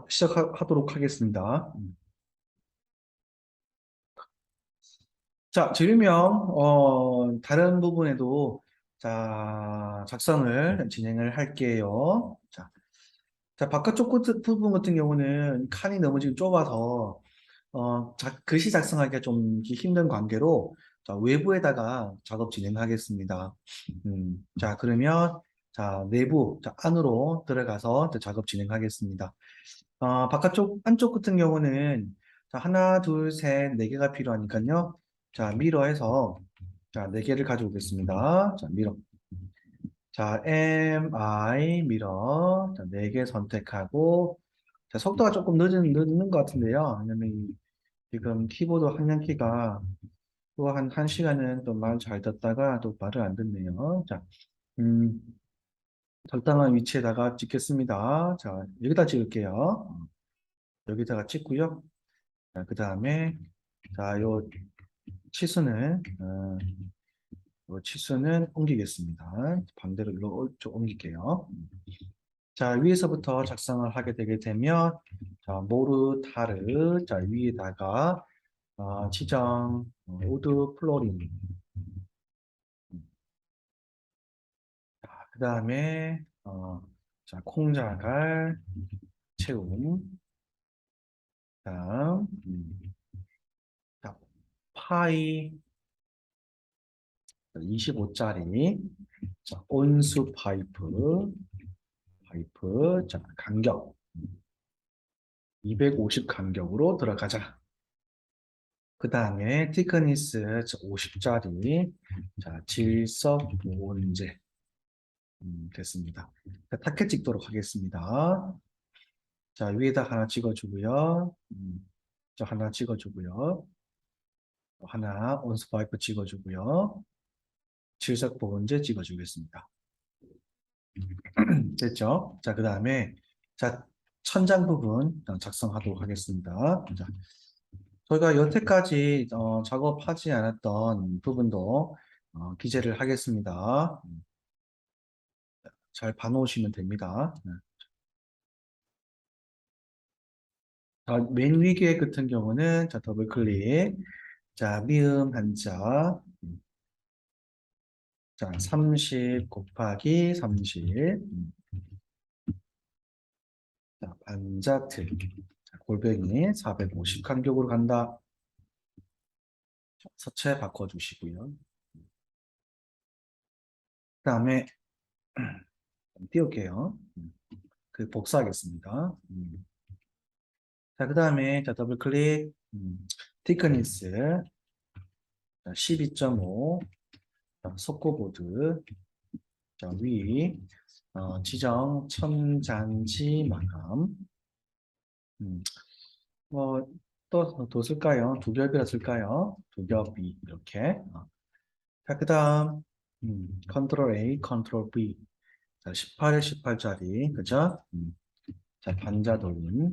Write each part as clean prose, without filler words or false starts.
시작하도록 하겠습니다. 자, 질명, 다른 부분에도, 자, 작성을 진행을 할게요. 자, 바깥쪽 부분 같은 경우는 칸이 너무 지금 좁아서, 글씨 작성하기가 좀 힘든 관계로, 자, 외부에다가 작업 진행하겠습니다. 자, 그러면, 자, 내부, 자, 안으로 들어가서 또 작업 진행하겠습니다. 안쪽 같은 경우는 자, 하나, 둘, 셋, 네 개가 필요하니까요. 자, 미러에서 자, 네 개를 가져오겠습니다. 자, 미러. 자, 미러. 자, 네 개 선택하고 자, 속도가 조금 늦는 것 같은데요. 왜냐면 지금 키보드 확장키가 또 한 시간은 또 말 잘 듣다가 또 말을 안 듣네요. 자, 음, 적당한 위치에다가 찍겠습니다. 자, 여기다 찍을게요. 여기다가 찍고요. 자, 그 다음에, 자, 요 치수는 옮기겠습니다. 반대로 일로 좀 옮길게요. 자, 위에서부터 작성을 하게 되게 되면, 자, 모르타르, 자, 위에다가, 지정, 우드 플로링. 그 다음에, 자, 콩자갈, 채움, 다음, 자, 파이, 25짜리, 자, 온수 파이프, 자, 간격, 250 간격으로 들어가자. 그 다음에 티크니스 50짜리, 자, 질석 보온제, 됐습니다. 자, 타켓 찍도록 하겠습니다. 자, 위에다 하나 찍어주고요. 저 하나 찍어주고요. 하나 온수 파이프 찍어주고요. 질석 보온제 찍어주겠습니다. 됐죠? 자, 그 다음에, 자, 천장 부분 작성하도록 하겠습니다. 자, 저희가 여태까지 작업하지 않았던 부분도 기재를 하겠습니다. 잘 봐놓으시면 됩니다. 네. 자, 맨 위에 같은 경우는 자, 더블 클릭. 자, 미음 한자. 자, 30 곱하기 30. 자, 반자트. 자, 골뱅이 450 간격으로 간다. 자, 서체 바꿔주시고요. 그 다음에 띄울게요. 그 복사하겠습니다. 자, 그 다음에 자, 더블 클릭. 티크니스 12.5. 속고보드. 자, 지정 첨단지 마감. 음, 뭐, 또 쓸까요? 두 겹이라 쓸까요? 두 겹이 이렇게. 자, 그 다음, 컨트롤 A, 컨트롤 V. 자, 18에 18짜리, 그죠? 자, 반자 돌림.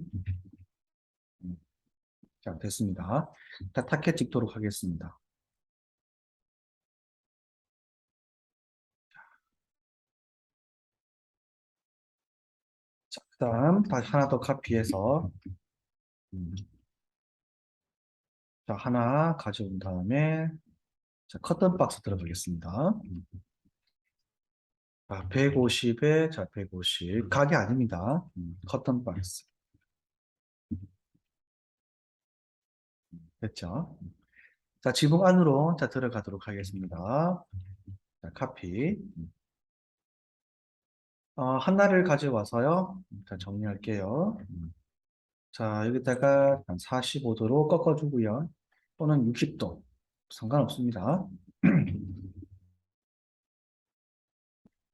음, 자, 됐습니다. 자, 타켓 찍도록 하겠습니다. 자, 그 다음, 다시 하나 더 카피해서, 음, 자, 하나 가져온 다음에, 자, 커튼 박스 들어가겠습니다. 자, 150에, 자, 150. 가게 아닙니다. 커튼 박스. 됐죠? 자, 지붕 안으로, 자, 들어가도록 하겠습니다. 자, 카피. 하나를 가져와서요. 자, 정리할게요. 자, 여기다가 한 45도로 꺾어주고요. 또는 60도. 상관없습니다.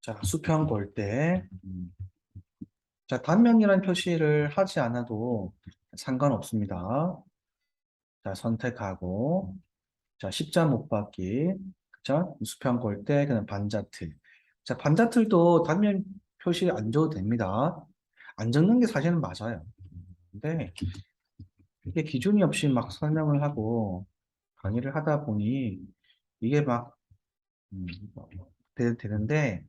자, 수평 볼 때, 자, 단면이라는 표시를 하지 않아도 상관없습니다. 자, 선택하고, 자, 십자 못 받기. 그쵸? 수평 볼 때, 그냥 반자틀. 자, 반자틀도 단면 표시 안 줘도 됩니다. 안 적는 게 사실은 맞아요. 근데 이게 기준이 없이 막 설명을 하고 강의를 하다 보니 이게 막, 음, 되는데,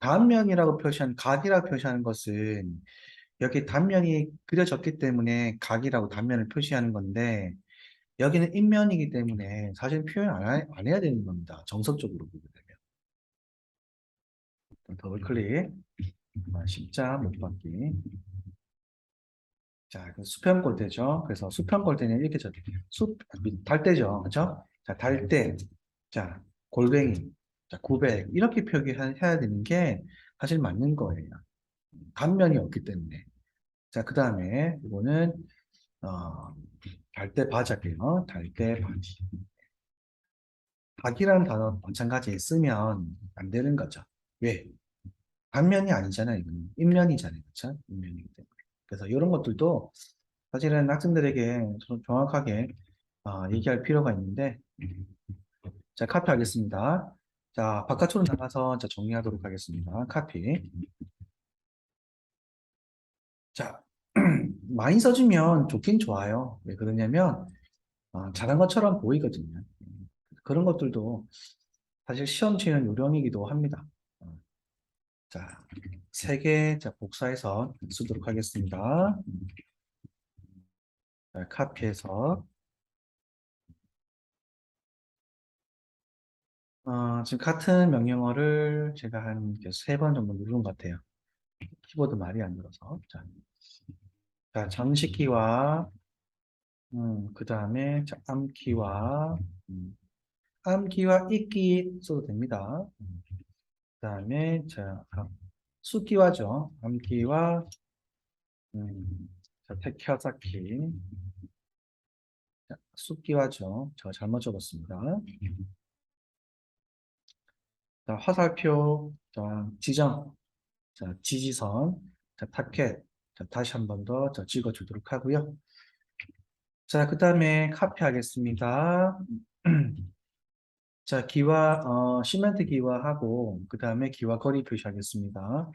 단면이라고 표시한, 각이라고 표시하는 것은 여기 단면이 그려졌기 때문에 각이라고 단면을 표시하는 건데 여기는 인면이기 때문에 사실 표현 안 해야 되는 겁니다. 정석적으로 보게 되면. 더블 클릭. 십자 못 받기. 자, 그 수평 골대죠. 그래서 수평 골대는 이렇게 달대죠. 그렇죠? 자, 달대. 자, 골뱅이. 자, 900. 이렇게 표기해야 되는 게 사실 맞는 거예요. 단면이 없기 때문에. 자, 그 다음에 이거는 어, 달대 바작이에요. 달대 바지. 박이라는 단어 마찬가지에 쓰면 안 되는 거죠. 왜? 단면이 아니잖아요. 이거는 인면이잖아요. 그렇죠? 인면이기 때문에. 그래서 이런 것들도 사실은 학생들에게 좀 정확하게 얘기할 필요가 있는데 자, 카피 하겠습니다. 자, 바깥으로 나가서 자, 정리하도록 하겠습니다. 카피. 자, 많이 써주면 좋긴 좋아요. 왜 그러냐면 잘한 것처럼 보이거든요. 그런 것들도 사실 시험 치는 요령이기도 합니다. 어, 자, 세 개, 자, 복사해서 쓰도록 하겠습니다. 자, 카피해서, 지금 같은 명령어를 제가 한 세 번 정도 누른 것 같아요. 키보드 말이 안 들어서. 자, 자 장식키와, 그 다음에, 자, 암키와, 암키와 읽기 써도 됩니다. 그 다음에, 자, 수기화죠. 암기와, 자, 테키와사키. 자, 숫기화죠. 제가 잘못 적었습니다. 자, 화살표, 자, 지정, 자, 지지선, 자, 타켓, 자, 다시 한 번 더 찍어주도록 하고요. 자, 그 다음에 카피하겠습니다. 자, 시멘트 기와하고, 그 다음에 기와 거리 표시하겠습니다.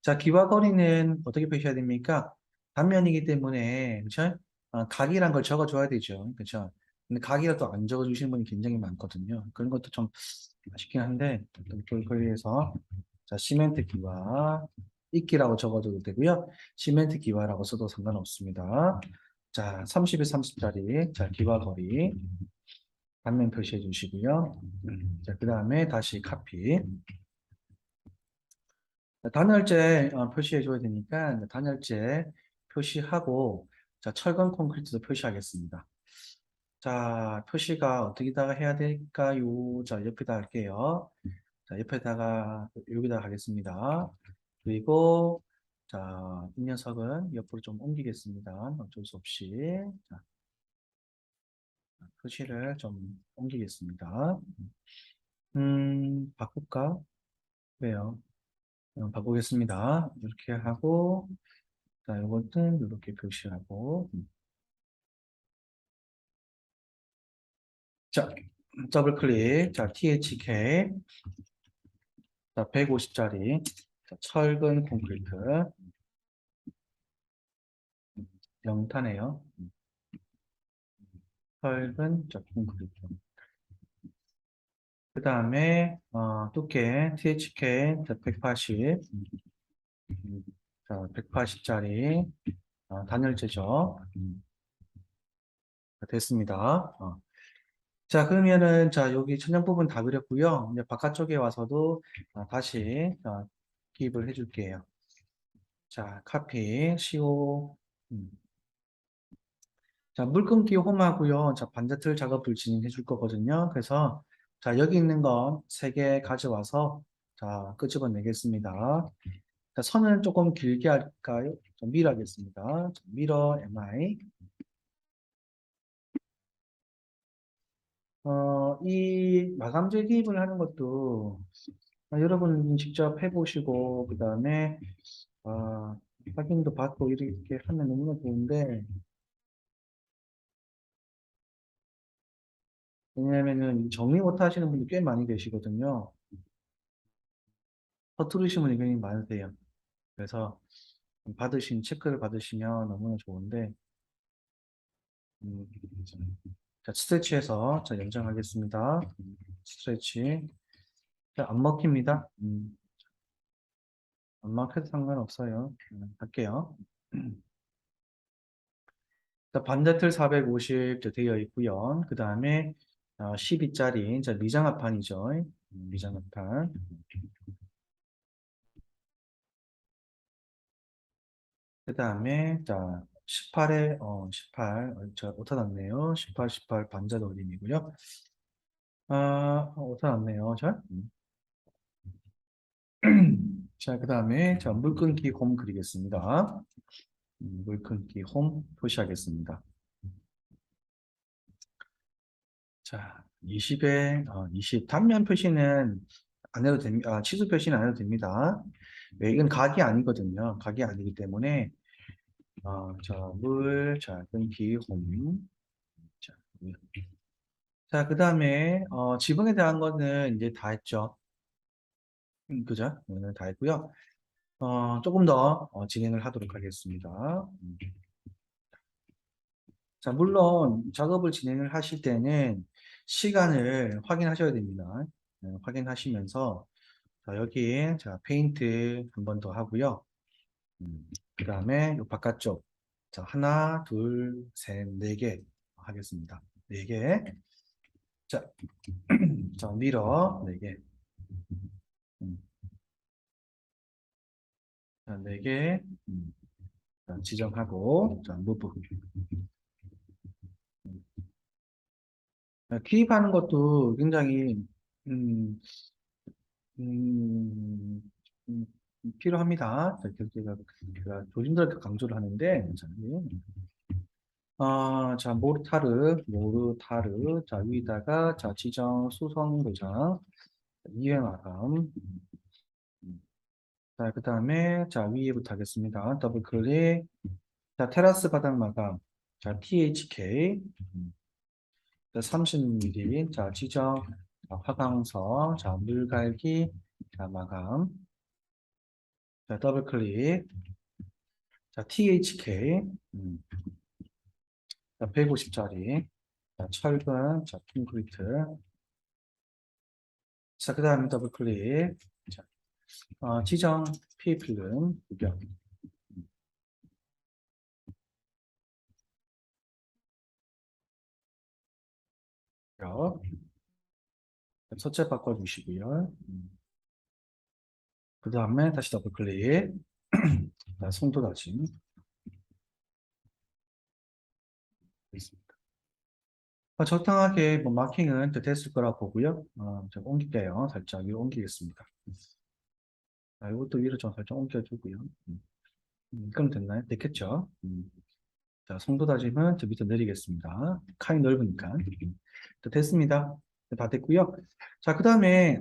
자, 기와 거리는 어떻게 표시해야 됩니까? 단면이기 때문에, 그쵸? 각이란 걸 적어줘야 되죠. 그쵸? 근데 각이라도 안 적어주시는 분이 굉장히 많거든요. 그런 것도 좀 아쉽긴 한데, 그걸 위해서, 자, 시멘트 기와, 이끼라고 적어도 되고요. 시멘트 기와라고 써도 상관없습니다. 자, 30에 30짜리, 자, 기와 거리, 단면 표시해 주시고요. 자, 그 다음에 다시 카피. 단열재 표시해 줘야 되니까 단열재 표시하고 자, 철근 콘크리트도 표시하겠습니다. 자, 표시가 어디다가 해야 될까요? 자, 옆에다 할게요. 자, 옆에다가 여기다 하겠습니다. 그리고 자, 이 녀석은 옆으로 좀 옮기겠습니다. 어쩔 수 없이. 자, 표시를 좀 옮기겠습니다. 바꿀까? 왜요? 바꾸겠습니다. 이렇게 하고, 자, 이것은 이렇게 표시하고, 자, 더블 클릭, 자, THK, 자, 150짜리, 자, 철근 콘크리트, 영탄이에요. 철근, 자, 콘크리트. 그 다음에, 두께, THK, 자, 180, 자, 180짜리, 단열재죠. 됐습니다. 자, 그러면은, 자, 여기 천장 부분 다 그렸고요. 이제 바깥쪽에 와서도 다시 기입을 해줄게요. 자, 카피, CO. 자, 물금기 홈하고요. 자, 반대틀 작업을 진행해 줄 거거든요. 그래서, 자, 여기 있는 거 세 개 가져와서, 자, 끄집어내겠습니다. 자, 선을 조금 길게 할까요? 좀 밀어 하겠습니다. 자, 밀어, MI. 이 마감재 기입을 하는 것도 여러분 직접 해보시고 그 다음에 아, 확인도 받고 이렇게 하면 너무나 좋은데 왜냐하면은 정리 못 하시는 분이 꽤 많이 계시거든요. 서투르신 분이 굉장히 많으세요. 그래서 체크를 받으시면 너무나 좋은데 음, 자, 스트레치해서 자, 연장하겠습니다. 스트레치. 자, 안 먹힙니다. 안 막혀도 상관없어요. 할게요. 자, 반대틀 450 되어 있고요. 그 다음에 12짜리 미장합판이죠. 미장합판. 그 다음에 자 18에 18 제가 오타 났네요. 18, 18 반자 돌림이고요. 오타 났네요. 자, 자, 그 다음에 자 물 끊기 홈 그리겠습니다. 물 끊기 홈 표시하겠습니다. 자, 20에 20 단면 표시는 안 해도 됩니다. 치수 표시는 안 해도 됩니다. 왜 이건 각이 아니거든요. 각이 아니기 때문에 자, 자, 끊기 홈. 자, 자, 그 다음에 지붕에 대한 거는 이제 다 했죠. 그죠? 오늘 다 했고요. 조금 더 진행을 하도록 하겠습니다. 자, 물론 작업을 진행을 하실 때는 시간을 확인하셔야 됩니다. 확인하시면서 자, 여기에 자, 페인트 한 번 더 하고요. 그 다음에 요 바깥쪽 자, 하나, 둘, 셋, 네 개 하겠습니다. 네 개. 자, 자, 미러 네 개. 음, 자, 네 개. 자, 지정하고 자, 무브. 기입하는 것도 굉장히 음, 음, 음, 필요합니다. 제가 조심스럽게 강조를 하는데, 자, 자, 모르타르, 자, 위에다가, 자, 지정, 수성 도장, 이해 마감, 자, 그 다음에, 자, 위에부터 하겠습니다. 더블 클릭, 자, 테라스 바닥 마감, 자, THK, 자, 30mm, 자, 지정, 자, 화강서, 자, 물갈기, 자, 마감, 자, 더블 클릭, 자, THK, 자, 150짜리, 자, 철근, 자, 콘크리트, 자, 그 다음에 더블 클릭, 자, 지정, P필름, 구경, 서체 바꿔주시고요. 그 다음에 다시 더블 클릭, 자, 송도 다짐, 있습니다. 적당하게 뭐 마킹은 됐을 거라 보고요. 제가 옮길게요. 살짝 위로 옮기겠습니다. 자, 이것도 위로 좀 살짝 옮겨주고요. 그럼 됐나요? 됐겠죠? 자, 송도 다짐은 저 밑에 내리겠습니다. 칸이 넓으니까. 됐습니다. 다 됐고요. 자, 그 다음에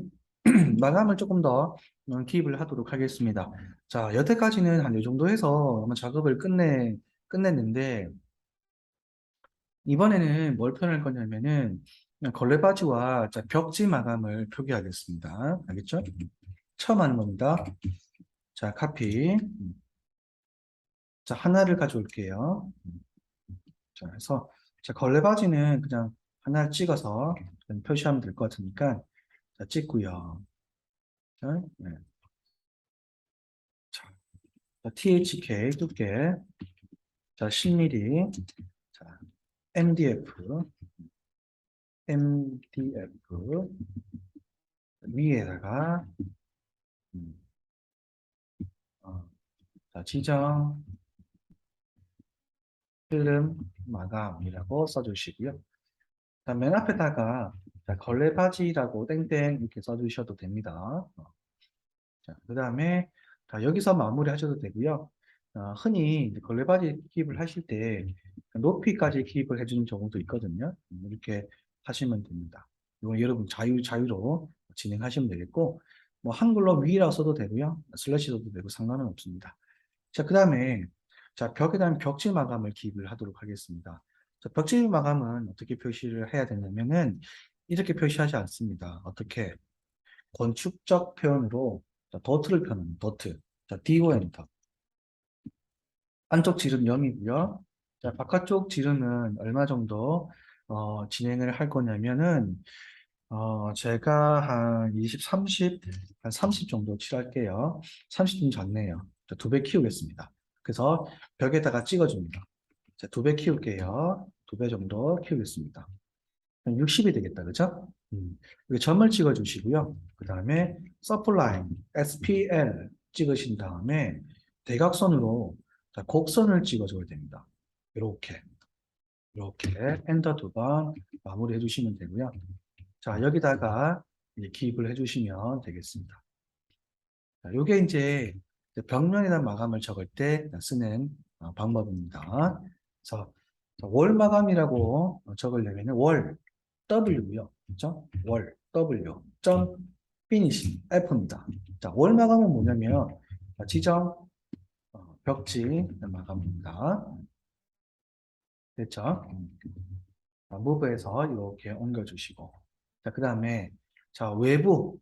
마감을 조금 더 기입을 하도록 하겠습니다. 자, 여태까지는 한 이 정도 해서 아마 작업을 끝냈는데, 이번에는 뭘 표현할 거냐면은, 그냥 걸레바지와 자, 벽지 마감을 표기하겠습니다. 알겠죠? 처음 하는 겁니다. 자, 카피. 자, 하나를 가져올게요. 자, 그래서 자, 걸레바지는 그냥 하나를 찍어서 그냥 표시하면 될 것 같으니까 자, 찍고요. 자, 네. 자, THK 두께 자, 10mm 자, MDF 위에다가 음, 어, 자, 지정 필름 마감이라고 써주시고요. 자, 맨 앞에다가 자, 걸레바지라고 땡땡 이렇게 써주셔도 됩니다. 자, 그 다음에 여기서 마무리 하셔도 되고요. 흔히 이제 걸레바지 기입을 하실 때 높이까지 기입을 해주는 경우도 있거든요. 이렇게 하시면 됩니다. 이건 여러분 자유로 진행하시면 되겠고, 뭐 한글로 위라고 써도 되고요. 슬래시 써도 되고 상관은 없습니다. 자, 그 다음에 자, 벽에 대한 벽지 마감을 기입을 하도록 하겠습니다. 자, 벽지 마감은 어떻게 표시를 해야 되냐면은 이렇게 표시하지 않습니다. 어떻게? 건축적 표현으로 자, 더트를 펴는 더트. 자, DO 엔터. 안쪽 지름 0이고요. 자, 바깥쪽 지름은 얼마 정도 진행을 할 거냐면은 제가 한 20, 30, 한 30 정도 칠할게요. 30 좀 작네요. 2배 키우겠습니다. 그래서 벽에다가 찍어줍니다. 자, 2배 키울게요. 2배 정도 키우겠습니다. 60이 되겠다, 그죠? 여기 점을 찍어주시고요. 그 다음에 서플라인, SPL 찍으신 다음에 대각선으로 자, 곡선을 찍어줘야 됩니다. 이렇게, 이렇게 엔터 2번 마무리해 주시면 되고요. 자, 여기다가 이제 기입을 해주시면 되겠습니다. 자, 요게 이제 벽면이나 마감을 적을 때 쓰는 방법입니다. 그래서 월 마감이라고 적으려면 월 W요. 그죠? 월 W 점 피니시 F입니다. 자, 월 마감은 뭐냐면 지정 벽지 마감입니다. 됐죠? 무브에서 이렇게 옮겨주시고 자, 그 다음에 외부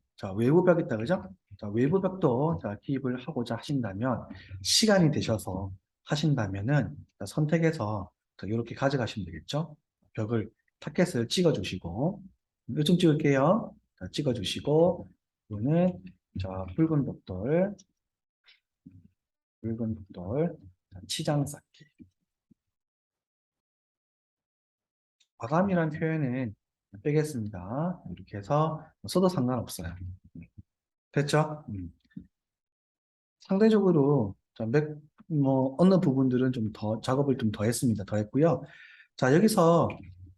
벽 있다 그죠? 자, 외부 벽도 자, 기입을 하고자 하신다면 시간이 되셔서 하신다면은 자, 선택해서 이렇게 가져가시면 되겠죠? 벽을 타켓을 찍어주시고 요즘 찍을게요. 자, 찍어주시고 이거는 자, 붉은 벽돌 자, 치장 쌓기 마감이라는 표현은 빼겠습니다. 이렇게 해서 써도 상관없어요. 됐죠? 상대적으로 어느 부분들은 좀 더 작업을 좀 더 했습니다. 더 했고요. 자, 여기서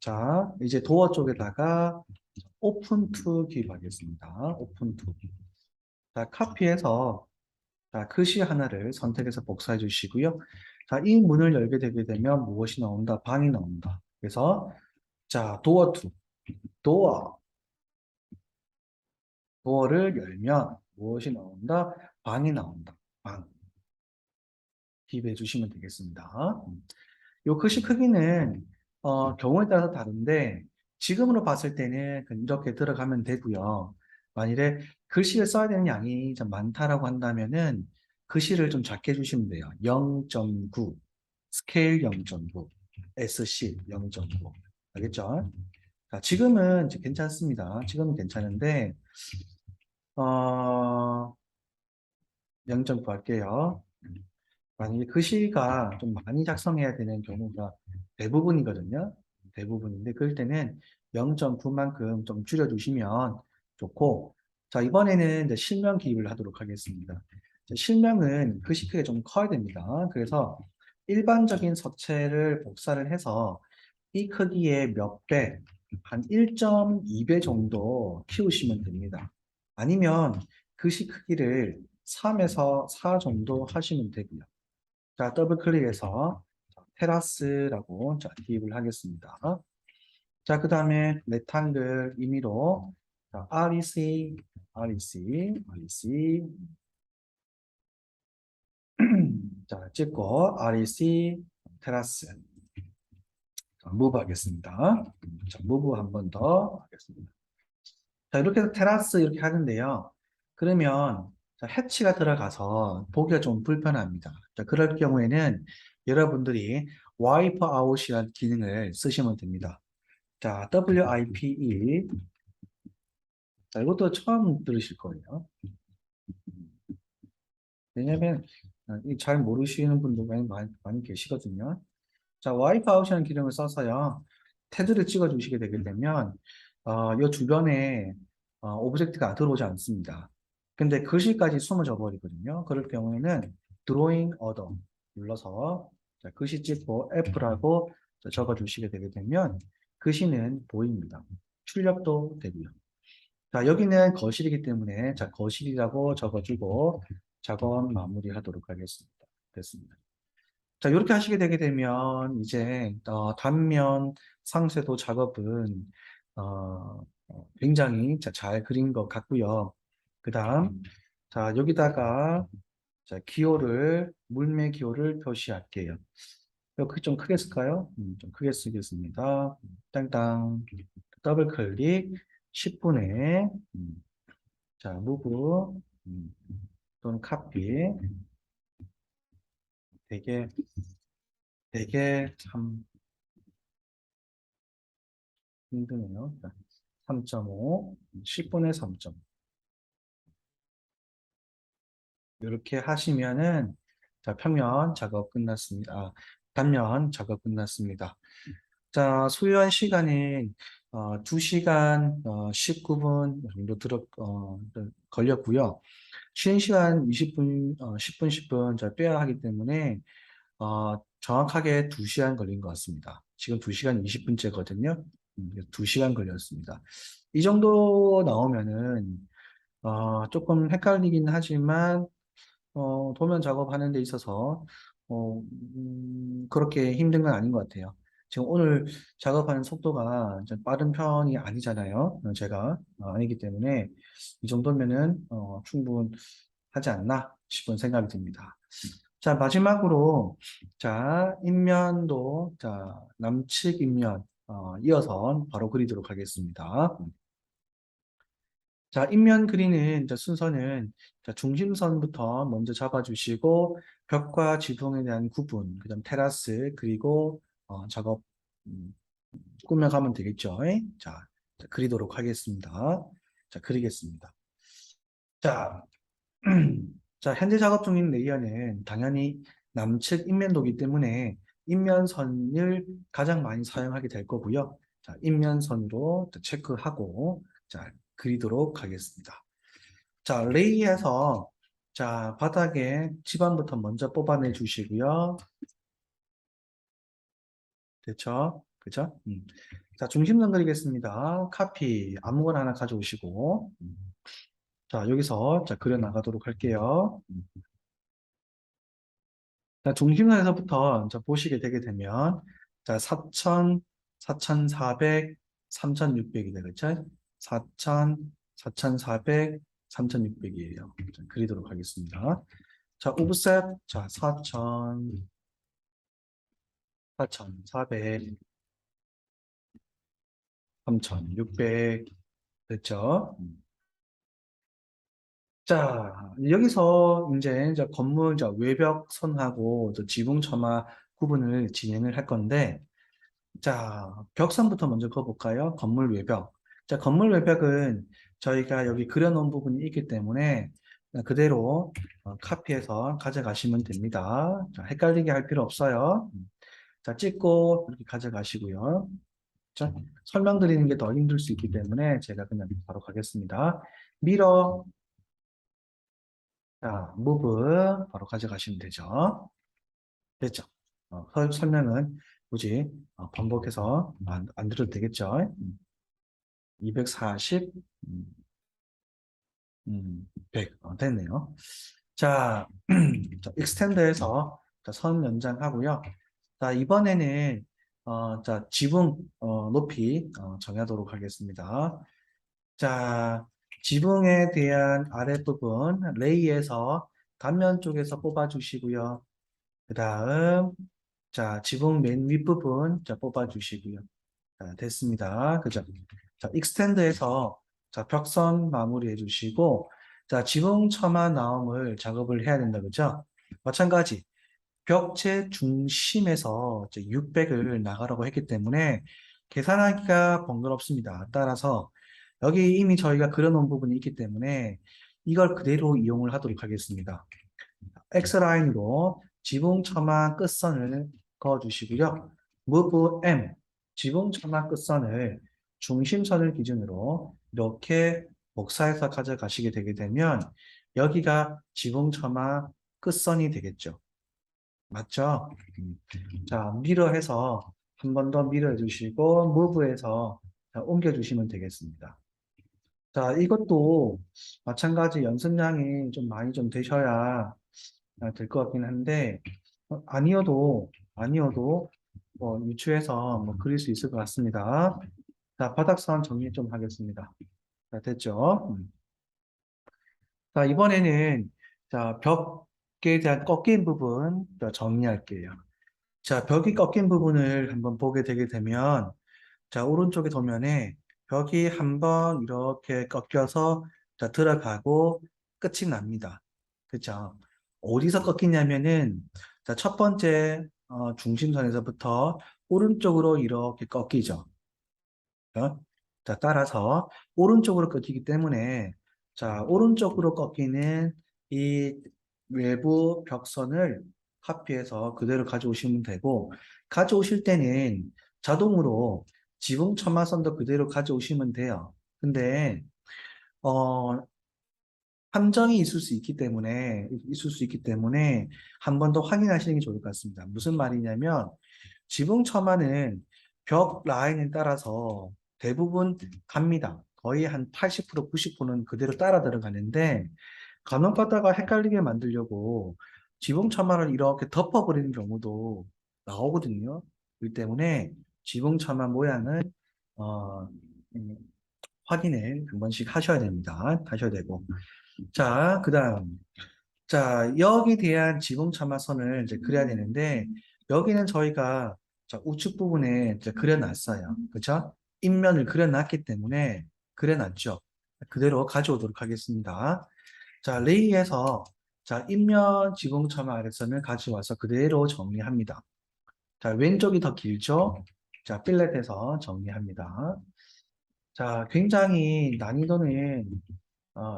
자, 이제 도어 쪽에다가 오픈 투 기입하겠습니다. 오픈 투. 자, 카피해서 자, 글씨 하나를 선택해서 복사해 주시고요. 자, 이 문을 열게 되게 되면 무엇이 나온다? 방이 나온다. 그래서 자, 도어 투. 도어. 도어를 열면 무엇이 나온다? 방이 나온다. 방. 기입해 주시면 되겠습니다. 요 글씨 크기는 경우에 따라서 다른데 지금으로 봤을 때는 이렇게 들어가면 되고요. 만일에 글씨를 써야 되는 양이 좀 많다라고 한다면은 글씨를 좀 작게 해주시면 돼요. 0.9 스케일 0.9 SC 0.9 알겠죠? 자, 지금은 이제 괜찮습니다. 지금은 괜찮은데 0.9 할게요. 만약에 글씨가 좀 많이 작성해야 되는 경우가 대부분이거든요. 대부분인데 그럴 때는 0.9만큼 좀 줄여주시면 좋고 자 이번에는 이제 실명 기입을 하도록 하겠습니다. 자, 실명은 글씨 크기가 좀 커야 됩니다. 그래서 일반적인 서체를 복사를 해서 이 크기의 몇 배, 한 1.2배 정도 키우시면 됩니다. 아니면 글씨 크기를 3에서 4 정도 하시면 되고요. 자, 더블 클릭해서 테라스라고 자, 기입을 하겠습니다. 자, 그 다음에 레탕글 임의로 자, REC 자, 찍고 REC 테라스 자, 무브 하겠습니다. 자, 무브 한 번 더 하겠습니다. 자, 이렇게 해서 테라스 이렇게 하는데요. 그러면 자, 해치가 들어가서 보기가 좀 불편합니다. 자, 그럴 경우에는 여러분들이 와이프 아웃이라는 기능을 쓰시면 됩니다. 자, WIPE. 자, 이것도 처음 들으실 거예요. 왜냐면 잘 모르시는 분도 많이 계시거든요. 자, 와이프 아웃이라는 기능을 써서요. 테두리를 찍어 주시게 되게 되면 이 주변에 오브젝트가 들어오지 않습니다. 근데 글씨까지 숨어져 버리거든요. 그럴 경우에는 드로잉 어더 눌러서 자, 글씨 찍고 F라고 적어 주시게 되게 되면 글씨는 보입니다. 출력도 되고요. 자, 여기는 거실이기 때문에 자, 거실이라고 적어주고 작업 마무리하도록 하겠습니다. 됐습니다. 자, 이렇게 하시게 되게 되면 이제 단면 상세도 작업은 굉장히 잘 그린 것 같고요. 그 다음 자 여기다가 자 물매 기호를 표시할게요. 이렇게 좀 크게 쓸까요? 좀 크게 쓰겠습니다. 땅땅 더블 클릭 10분의 자 무브 또는 카피 되게 되게 참 힘드네요. 3.5, 10분의 3.5. 이렇게 하시면은, 자, 평면 작업 끝났습니다. 단면 작업 끝났습니다. 자, 소요한 시간은 2시간 19분 정도 걸렸고요. 쉬는 시간 20분, 10분, 10분 빼야 하기 때문에 정확하게 2시간 걸린 것 같습니다. 지금 2시간 20분째거든요. 2시간 걸렸습니다. 이 정도 나오면은 조금 헷갈리긴 하지만 도면 작업하는 데 있어서 그렇게 힘든 건 아닌 것 같아요. 지금 오늘 작업하는 속도가 좀 빠른 편이 아니잖아요. 제가 아니기 때문에 이 정도면은 충분하지 않나 싶은 생각이 듭니다. 자, 마지막으로 자, 인면도 자, 남측 인면 이어서 바로 그리도록 하겠습니다. 자, 인면 그리는 이제 순서는 자, 중심선부터 먼저 잡아주시고 벽과 지붕에 대한 구분, 그다음 테라스 그리고 작업 음, 꾸며가면 되겠죠. 자, 그리도록 하겠습니다. 자, 그리겠습니다. 자, 자, 현재 작업 중인 레이어는 당연히 남측 인면도기 때문에 인면선을 가장 많이 사용하게 될 거고요. 자, 인면선으로 체크하고 자, 그리도록 하겠습니다. 자, 레이에서 자, 바닥에 지반부터 먼저 뽑아내 주시고요. 됐죠? 그죠? 자, 중심선 그리겠습니다. 카피 아무거나 하나 가져오시고 자, 여기서 자, 그려 나가도록 할게요. 자, 중심선에서부터 자, 보시게 되게 되면 자, 4,000, 4,400, 3,600이 되겠죠? 4,000, 4,400, 3,600이에요. 그리도록 하겠습니다. 자, 오브셋, 자, 4,000, 4,400, 3,600 됐죠? 자, 여기서 이제 건물 외벽 선하고 지붕 처마 구분을 진행을 할 건데 자, 벽선부터 먼저 그어볼까요? 건물 외벽. 자, 건물 외벽은 저희가 여기 그려놓은 부분이 있기 때문에 그대로 카피해서 가져가시면 됩니다. 자, 헷갈리게 할 필요 없어요. 자, 찍고 이렇게 가져가시고요. 자, 설명드리는 게 더 힘들 수 있기 때문에 제가 그냥 바로 가겠습니다. 미러, 자, 무브 바로 가져가시면 되죠. 됐죠? 설명은 굳이 반복해서 안 드려도 되겠죠? 240, 100 됐네요. 자, 자, 익스텐더에서 자, 선 연장하고요. 자, 이번에는 자, 지붕 높이 정하도록 하겠습니다. 자, 지붕에 대한 아랫부분 레이에서 단면 쪽에서 뽑아주시고요. 그 다음 자, 지붕 맨 윗부분 자, 뽑아주시고요. 자, 됐습니다. 그죠? 자, 익스텐드에서 자, 벽선 마무리해 주시고 자, 지붕 처마 나옴을 작업을 해야 된다. 그죠? 마찬가지 벽체 중심에서 600을 나가라고 했기 때문에 계산하기가 번거롭습니다. 따라서 여기 이미 저희가 그려놓은 부분이 있기 때문에 이걸 그대로 이용을 하도록 하겠습니다. X라인으로 지붕 처마 끝선을 그어주시고요. move M, 지붕 처마 끝선을 중심선을 기준으로 이렇게 복사해서 가져가시게 되게 되면 여기가 지붕 처마 끝선이 되겠죠. 맞죠? 자, 미러해서 한 번 더 밀어 주시고 muve해서 옮겨 주시면 되겠습니다. 자, 이것도 마찬가지 연습량이 좀 많이 좀 되셔야 될 것 같긴 한데 아니어도 유추해서 그릴 수 있을 것 같습니다. 자, 바닥선 정리 좀 하겠습니다. 자, 됐죠? 자, 이번에는 자, 벽에 대한 꺾인 부분 정리할게요. 자, 벽이 꺾인 부분을 한번 보게 되게 되면 자, 오른쪽에 도면에 벽이 한번 이렇게 꺾여서 자, 들어가고 끝이 납니다. 그쵸? 어디서 꺾이냐면은 자, 첫 번째 중심선에서부터 오른쪽으로 이렇게 꺾이죠. 어? 자, 따라서 오른쪽으로 꺾이기 때문에 자, 오른쪽으로 꺾이는 이 외부 벽선을 합의해서 그대로 가져오시면 되고 가져오실 때는 자동으로 지붕 첨화선도 그대로 가져오시면 돼요. 근데 어, 함정이 있을 수 있기 때문에 한 번 더 확인하시는 게 좋을 것 같습니다. 무슨 말이냐면 지붕 첨화는 벽 라인에 따라서 대부분 갑니다. 거의 한 80%, 90%는 그대로 따라 들어가는데 간혹 가다가 헷갈리게 만들려고 지붕 첨화를 이렇게 덮어버리는 경우도 나오거든요. 그렇기 때문에 지붕 첨화 모양을 어, 음, 확인을 한 번씩 하셔야 됩니다. 하셔야 되고. 자, 그 다음. 자, 여기 대한 지붕 첨화선을 이제 그려야 되는데, 여기는 저희가 자, 우측 부분에 이제 그려놨어요. 그쵸? 인면을 그려놨기 때문에 그려놨죠. 그대로 가져오도록 하겠습니다. 자, 레이에서 자, 인면 지붕 첨화 아래선을 가져와서 그대로 정리합니다. 자, 왼쪽이 더 길죠? 자, 필렛에서 정리합니다. 자, 굉장히 난이도는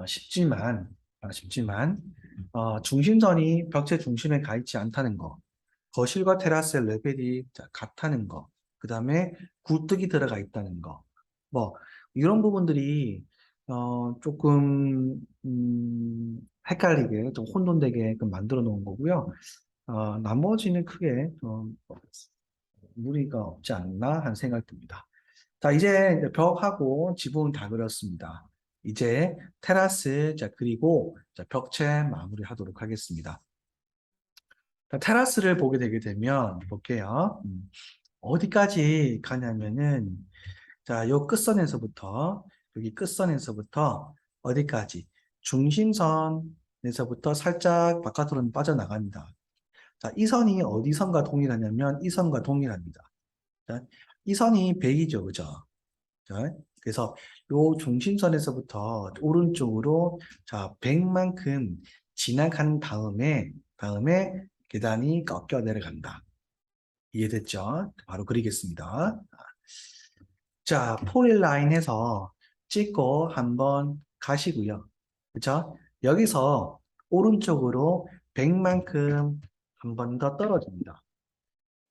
쉽지만, 중심선이 벽체 중심에 가 있지 않다는 거, 거실과 테라스의 레벨이 자, 같다는 거, 그 다음에 굴뚝이 들어가 있다는 거, 뭐, 이런 부분들이, 조금, 헷갈리게, 좀 혼돈되게 만들어 놓은 거고요. 나머지는 크게, 무리가 없지 않나 하는 생각이 듭니다. 자, 이제 벽하고 지붕 다 그렸습니다. 이제 테라스, 자, 그리고 자, 벽체 마무리 하도록 하겠습니다. 자, 테라스를 보게 되게 되면, 볼게요. 어디까지 가냐면은, 자, 요 끝선에서부터, 여기 끝선에서부터 어디까지? 중심선에서부터 살짝 바깥으로 빠져나갑니다. 자, 이 선이 어디 선과 동일하냐면, 이 선과 동일합니다. 자, 이 선이 100이죠, 그죠? 자, 그래서 요 중심선에서부터 오른쪽으로 자 100만큼 지나간 다음에 계단이 꺾여 내려간다. 이해됐죠? 바로 그리겠습니다. 자, 포일 라인에서 찍고 한번 가시고요. 그쵸? 여기서 오른쪽으로 100만큼 한 번 더 떨어집니다.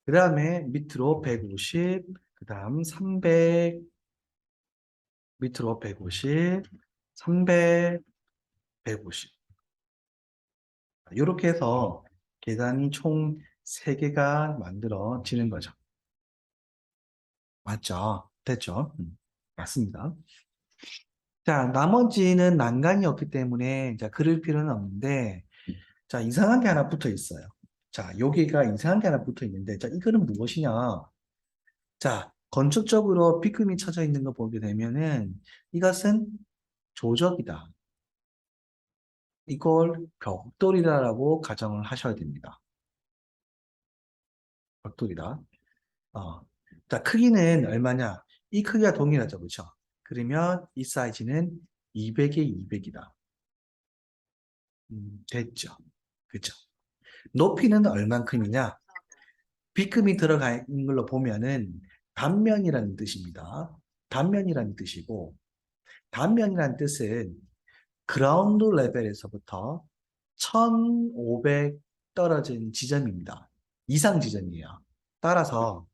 그 다음에 밑으로 150, 그 다음 300, 밑으로 150, 300, 150. 이렇게 해서 계단이 총 3개가 만들어지는 거죠. 맞죠? 됐죠? 맞습니다. 자, 나머지는 난간이 없기 때문에 자, 그릴 필요는 없는데, 자, 이상한 게 하나 붙어 있어요. 자, 여기가 이상한 게 하나 붙어 있는데, 자, 이거는 무엇이냐? 자, 건축적으로 삐끔이 쳐져 있는 거 보게 되면은, 이것은 조적이다. 이걸 벽돌이다라고 가정을 하셔야 됩니다. 벽돌이다. 어. 자, 크기는 얼마냐? 이 크기가 동일하죠, 그렇죠? 그러면 이 사이즈는 200에 200이다. 됐죠? 그렇죠? 높이는 얼만큼이냐? B급이 들어가 있는 걸로 보면은 단면이라는 뜻입니다. 단면이라는 뜻이고, 단면이라는 뜻은 그라운드 레벨에서부터 1500 떨어진 지점입니다. 이상 지점이에요. 따라서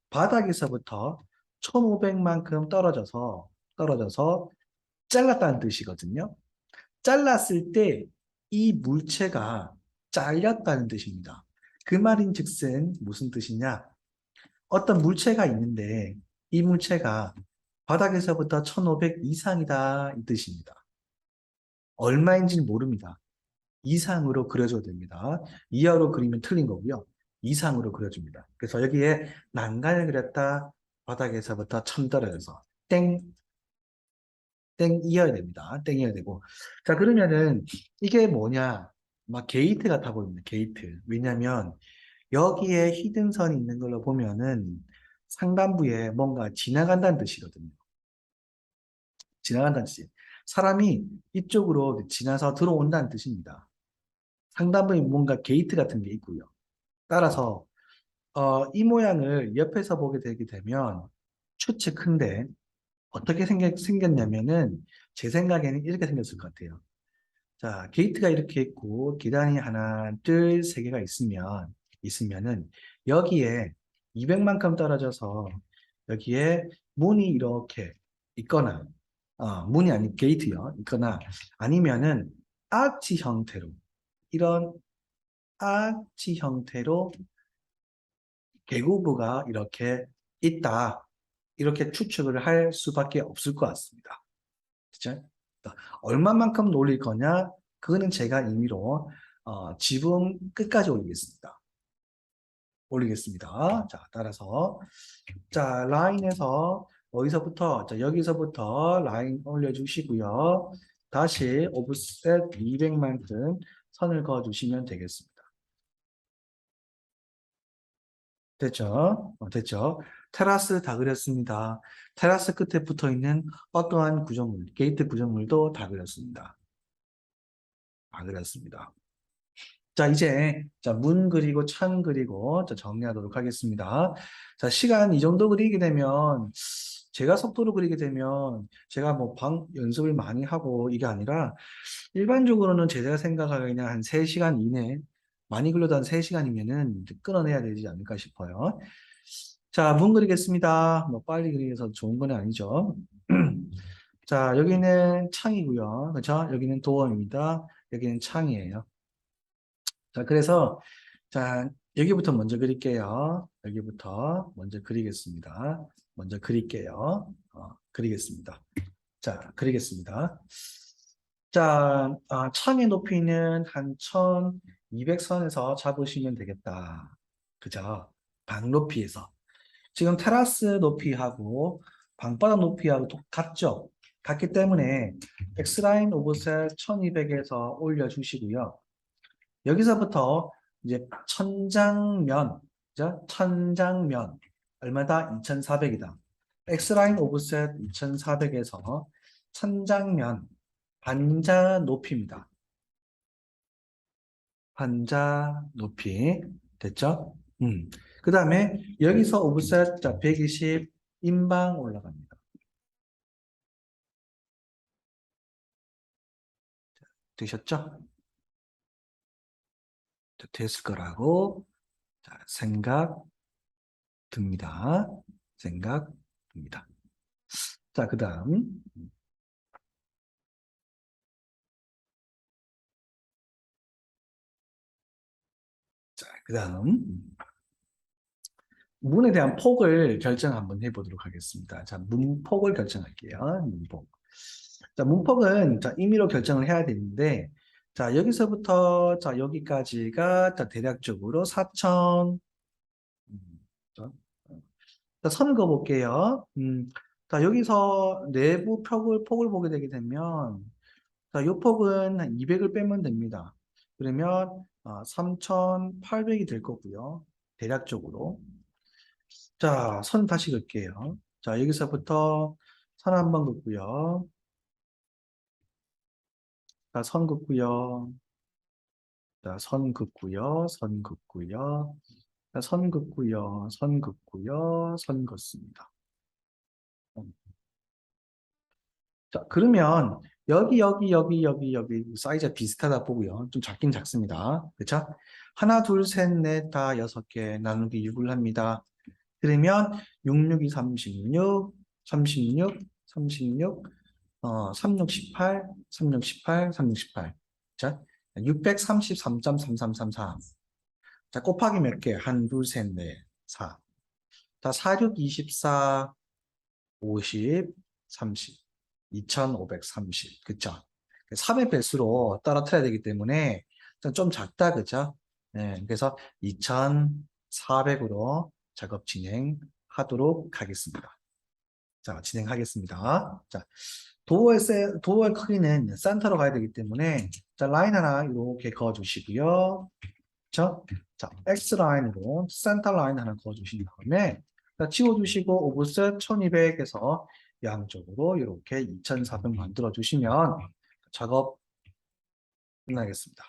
바닥에서부터 1500만큼 떨어져서 잘랐다는 뜻이거든요. 잘랐을 때 이 물체가 잘렸다는 뜻입니다. 그 말인 즉슨 무슨 뜻이냐? 어떤 물체가 있는데 이 물체가 바닥에서부터 1500 이상이다 이 뜻입니다. 얼마인지는 모릅니다. 이상으로 그려줘야 됩니다. 이하로 그리면 틀린 거고요. 이상으로 그려줍니다. 그래서 여기에 난간을 그렸다. 바닥에서부터 천 떨어져서 땡, 땡이어야 됩니다. 땡이어야 되고. 자, 그러면은 이게 뭐냐? 막 게이트 같아 보입니다. 게이트. 왜냐면 여기에 히든선이 있는 걸로 보면은 상단부에 뭔가 지나간다는 뜻이거든요. 지나간다는 뜻이에요. 사람이 이쪽으로 지나서 들어온다는 뜻입니다. 상단부에 뭔가 게이트 같은 게 있고요. 따라서 이 모양을 옆에서 보게 되게 되면 추측컨대 어떻게 생겼냐면은 제 생각에는 이렇게 생겼을 것 같아요. 자, 게이트가 이렇게 있고 계단이 하나, 둘, 세 개가 있으면은 여기에 200만큼 떨어져서 여기에 문이 이렇게 있거나 문이 아닌 게이트요. 있거나 아니면은 아치 형태로 이런 아치 형태로 계구부가 이렇게 있다. 이렇게 추측을 할 수밖에 없을 것 같습니다. 그죠? 얼마만큼 올릴 거냐? 그거는 제가 임의로 지붕 끝까지 올리겠습니다. 자, 따라서 자 라인에서 어디서부터 자 여기서부터 라인 올려주시고요. 다시 오브셋 200만큼 선을 그어주시면 되겠습니다. 됐죠? 됐죠? 테라스 다 그렸습니다. 테라스 끝에 붙어 있는 어떠한 구조물, 게이트 구조물도 다 그렸습니다. 다 그렸습니다. 자, 이제, 자, 문 그리고 창 그리고, 자, 정리하도록 하겠습니다. 자, 시간 이 정도 그리게 되면, 제가 속도로 그리게 되면, 제가 뭐 연습을 많이 하고, 이게 아니라, 일반적으로는 제가 생각하기에는 한 3시간 이내, 많이 그려도 한 3시간이면은 끊어내야 되지 않을까 싶어요. 자, 문 그리겠습니다. 뭐, 빨리 그리기 위해서 좋은 건 아니죠. 자, 여기는 창이고요. 그렇죠? 여기는 도어입니다. 여기는 창이에요. 자, 그래서 자, 여기부터 먼저 그릴게요. 여기부터 먼저 그리겠습니다. 먼저 그릴게요. 그리겠습니다. 자, 그리겠습니다. 자, 창의 높이는 한 1200선에서 잡으시면 되겠다. 그죠? 방 높이에서. 지금 테라스 높이하고 방바닥 높이하고 같죠? 같기 때문에 X라인 오브셋 1200에서 올려주시고요. 여기서부터 이제 천장면, 그죠? 천장면 얼마다? 2400이다. X라인 오브셋 2400에서 천장면 반자 높이입니다. 반자 높이 됐죠? 그 다음에 여기서 오브셋 자 120 인방 올라갑니다. 되셨죠? 됐을 거라고 자, 생각 듭니다. 생각 듭니다. 자, 그 다음 자, 그 다음 문에 대한 폭을 결정 한번 해보도록 하겠습니다. 자, 문폭을 결정할게요. 문폭. 자, 문폭은 자, 임의로 결정을 해야 되는데, 자, 여기서부터 자, 여기까지가 자, 대략적으로 4천. 자, 자, 선을 그어볼게요. 자, 여기서 내부 폭을 보게 되게 되면, 자, 요 폭은 한 200을 빼면 됩니다. 그러면 3,800이 될 거고요. 대략적으로. 자, 선 다시 긋게요. 자, 여기서부터 선 한번 긋고요. 자, 선 긋고요. 자, 선 긋고요. 선 긋고요. 자, 선 긋고요. 선 긋고요. 선 긋습니다. 자, 그러면 여기 사이즈가 비슷하다 보고요. 좀 작긴 작습니다. 그렇죠? 하나, 둘, 셋, 넷, 다 6개 나누기 6을 합니다. 그러면 6, 6이 36, 36, 36, 36, 18, 36, 18, 36, 18. 자, 633.3334. 자, 곱하기 몇 개? 한, 둘, 셋, 넷, 4. 자, 4, 6, 24, 50, 30. 2530. 그쵸? 3의 배수로 떨어뜨려야 되기 때문에 좀 작다. 그죠? 네, 그래서 2400으로 작업 진행하도록 하겠습니다. 자, 진행하겠습니다. 자, 도어의 크기는 센터로 가야 되기 때문에 자, 라인 하나 이렇게 그어주시고요. 그쵸? 자, X라인으로 센터 라인 하나 그어주신 다음에 자, 지워주시고 오브셋 1200에서 양쪽으로 이렇게 2400 만들어주시면 작업 끝나겠습니다.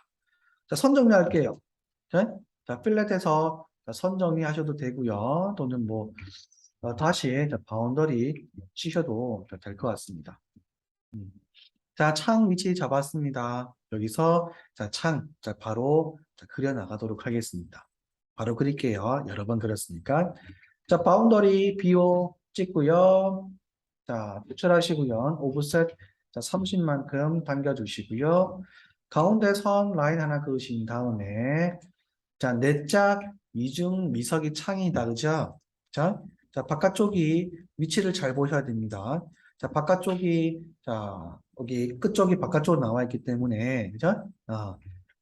자, 선 정리할게요. 자, 필렛에서 선 정리하셔도 되고요. 또는 뭐 다시 바운더리 치셔도 될 것 같습니다. 음. 자, 창 위치 잡았습니다. 여기서 바로 그려 나가도록 하겠습니다. 바로 그릴게요. 여러 번 그렸으니까. 자, 바운더리 BO 찍고요. 자, 표출하시고요. 오브셋 30만큼 당겨주시고요. 가운데 선 라인 하나 그으신 다음에 자, 내짝 이중 미석이 창이다. 그죠? 자, 바깥쪽이 위치를 잘 보셔야 됩니다. 자, 바깥쪽이, 여기 끝쪽이 바깥쪽으로 나와 있기 때문에, 그죠?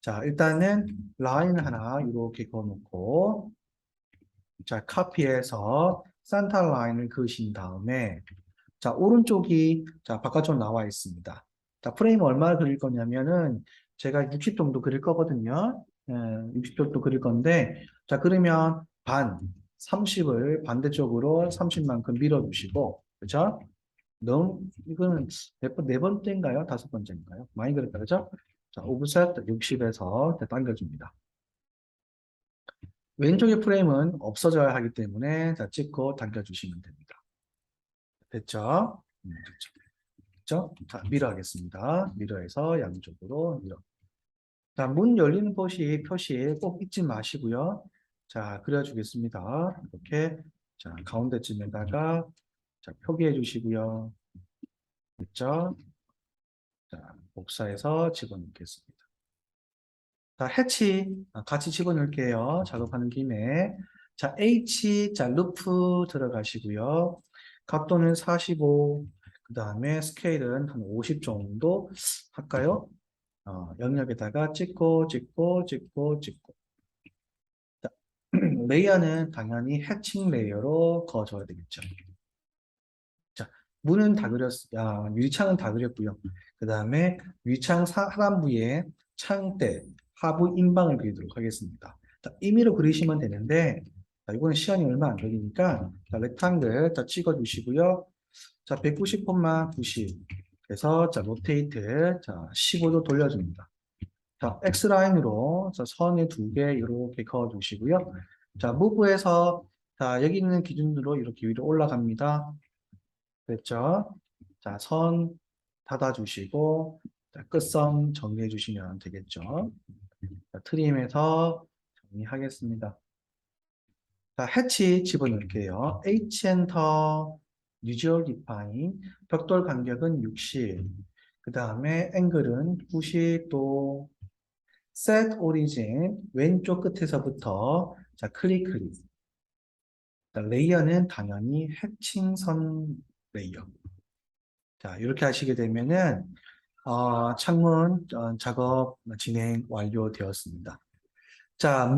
자, 일단은 라인 하나 이렇게 그어놓고, 자, 카피해서 센터 라인을 그으신 다음에, 자, 오른쪽이, 바깥쪽으로 나와 있습니다. 자, 프레임 얼마를 그릴 거냐면은, 제가 60 정도 그릴 거거든요. 60 정도 그릴 건데, 자, 그러면 30을 반대쪽으로 30만큼 밀어주시고, 그죠? 이거는 네 번째인가요? 다섯 번째인가요? 많이 그렸다, 그죠? 자, 오브셋 60에서 당겨줍니다. 왼쪽의 프레임은 없어져야 하기 때문에, 자, 찍고 당겨주시면 됩니다. 됐죠? 됐죠. 됐죠? 자, 미러 하겠습니다. 미러에서 양쪽으로 미러. 자, 문 열리는 표시 꼭 잊지 마시고요. 자, 그려주겠습니다. 이렇게. 자, 가운데쯤에다가, 자, 표기해 주시고요. 됐죠? 자, 복사해서 집어넣겠습니다. 자, 해치 같이 집어넣을게요. 작업하는 김에. 자, H, 자, 루프 들어가시고요. 각도는 45, 그 다음에 스케일은 한 50 정도 할까요? 영역에다가 찍고. 자, 레이어는 당연히 해칭 레이어로 그어줘야 되겠죠. 자, 문은 다 유리창은 다 그렸고요. 그 다음에 유리창 하단부에 창대, 하부 인방을 그리도록 하겠습니다. 자, 임의로 그리시면 되는데, 자, 이거는 시간이 얼마 안 걸리니까, 자, 렉탕글 찍어주시고요. 자, 190콤마 90. 그래서, 자, 로테이트, 자, 15도 돌려줍니다. 자, X라인으로, 선을 두 개 이렇게 그어주시고요. 자, 무브에서, 자, 여기 있는 기준으로 이렇게 위로 올라갑니다. 됐죠? 자, 선 닫아주시고, 자, 끝선 정리해 주시면 되겠죠? 자, 트림해서 정리하겠습니다. 자, 해치 집어넣을게요. H 엔터, Usual Define, 벽돌 간격은 60, 그 다음에 앵글은 90도, Set Origin, 왼쪽 끝에서부터, 자, 클릭. 자, 레이어는 당연히 해칭선 레이어. 자, 이렇게 하시게 되면은, 창문 작업 진행 완료되었습니다. 자,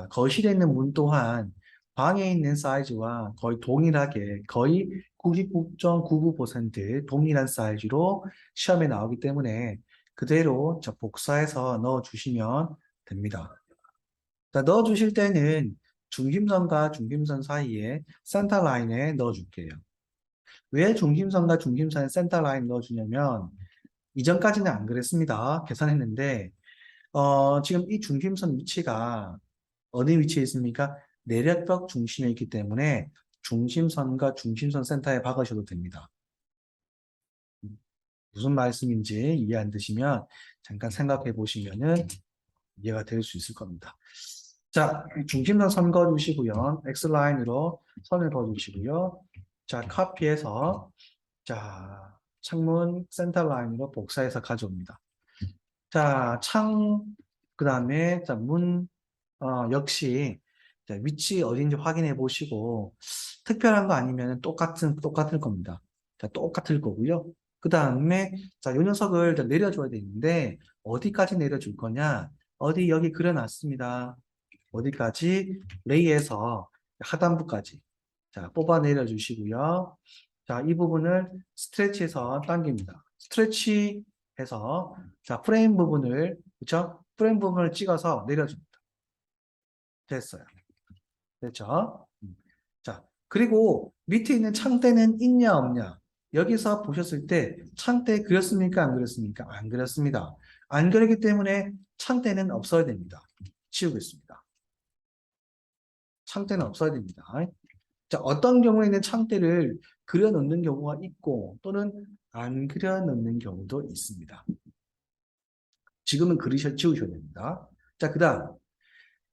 거실에 있는 문 또한 방에 있는 사이즈와 거의 동일하게, 거의 99.99% 동일한 사이즈로 시험에 나오기 때문에 그대로 복사해서 넣어주시면 됩니다. 자, 넣어주실 때는 중심선과 중심선 사이에 센터 라인에 넣어줄게요. 왜 중심선과 중심선에 센터 라인 넣어주냐면 이전까지는 안 그랬습니다. 계산했는데 지금 이 중심선 위치가 어느 위치에 있습니까? 내력벽 중심에 있기 때문에 중심선과 중심선 센터에 박으셔도 됩니다. 무슨 말씀인지 이해 안 되시면 잠깐 생각해 보시면은 이해가 될 수 있을 겁니다. 자, 중심선 선 그어주시고요. X라인으로 선을 그어주시고요. 자, 카피해서 자, 창문 센터 라인으로 복사해서 가져옵니다. 자, 그 다음에, 자, 역시, 자, 위치 어딘지 확인해 보시고, 특별한 거 아니면 똑같을 겁니다. 자, 똑같을 거고요. 그 다음에, 자, 요 녀석을 내려줘야 되는데, 어디까지 내려줄 거냐? 여기 그려놨습니다. 어디까지? 레이에서 하단부까지. 자, 뽑아 내려주시고요. 자, 이 부분을 스트레치해서 당깁니다. 스트레치해서, 자, 그쵸? 프레임 부분을 찍어서 내려줍니다. 됐어요. 됐죠? 자, 그리고 밑에 있는 창대는 있냐, 없냐? 여기서 보셨을 때 창대 그렸습니까? 안 그렸습니까? 안 그렸습니다. 안 그렸기 때문에 창대는 없어야 됩니다. 치우겠습니다. 창대는 없어야 됩니다. 자, 어떤 경우에는 창대를 그려 넣는 경우가 있고 또는 안 그려 넣는 경우도 있습니다. 지금은 지우셔야 됩니다. 자, 그 다음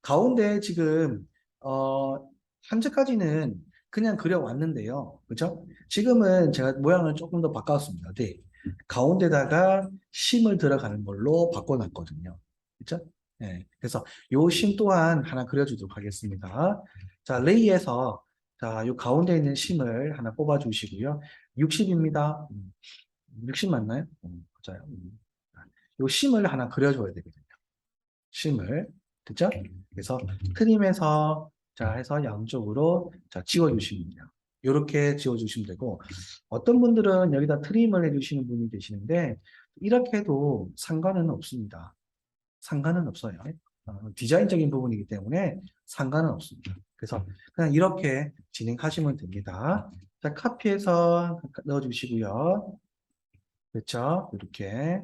가운데 지금 현재까지는 그냥 그려왔는데요. 그죠? 지금은 제가 모양을 조금 더 바꿨습니다. 네. 가운데다가 심을 들어가는 걸로 바꿔놨거든요. 그죠? 네. 그래서 요 심 또한 하나 그려주도록 하겠습니다. 자, 레이에서 자, 요 가운데 있는 심을 하나 뽑아주시고요. 60입니다. 60 맞나요? 맞아요. 요 심을 하나 그려줘야 되거든요. 심을. 됐죠? 그래서 트림에서 자 해서 양쪽으로 자 지워주시면 돼요. 이렇게 지워주시면 되고 어떤 분들은 여기다 트림을 해주시는 분이 계시는데 이렇게 해도 상관은 없습니다. 상관은 없어요. 디자인적인 부분이기 때문에 상관은 없습니다. 그래서 그냥 이렇게 진행하시면 됩니다. 자, 카피해서 넣어주시고요. 그렇죠? 이렇게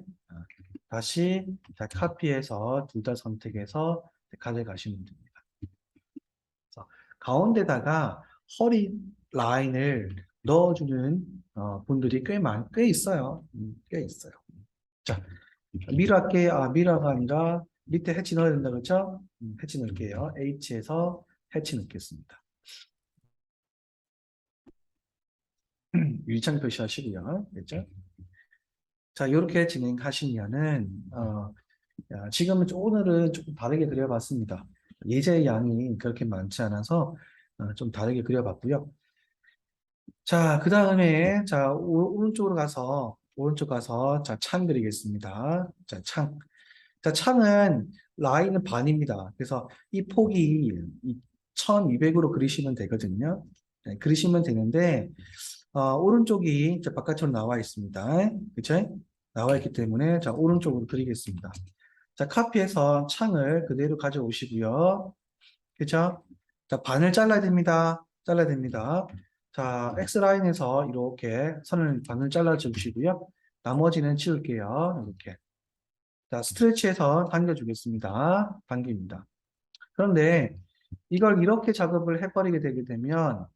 다시 자, 카피해서 둘 다 선택해서 가져가시면 됩니다. 그래서 가운데다가 허리 라인을 넣어주는 분들이 꽤 있어요. 꽤 있어요. 자, 미러 할게 미러가 아니라 밑에 해치 넣어야 된다 그렇죠? 해치 넣을게요. H에서 해치 넣겠습니다. 유리창 표시하시고요. 그렇죠? 자, 이렇게 진행하시면은 지금은 오늘은 조금 다르게 그려봤습니다. 예제의 양이 그렇게 많지 않아서 좀 다르게 그려봤고요. 자, 그 다음에 자 오른쪽으로 가서 오른쪽 가서 자, 창 그리겠습니다. 자, 창. 자, 창은 라인은 반입니다. 그래서 이 폭이 1200으로 그리시면 되거든요. 네, 그리시면 되는데 오른쪽이 이제 바깥으로 나와 있습니다. 그쵸? 나와 있기 때문에 자 오른쪽으로 그리겠습니다. 자, 카피해서 창을 그대로 가져오시고요. 그쵸? 자, 반을 잘라야 됩니다. 잘라야 됩니다. 자, X라인에서 이렇게 선을 반을 잘라 주시고요. 나머지는 치울게요. 이렇게. 자, 스트레치해서 당겨주겠습니다. 당깁니다. 그런데 이걸 이렇게 작업을 해버리게 되게 되면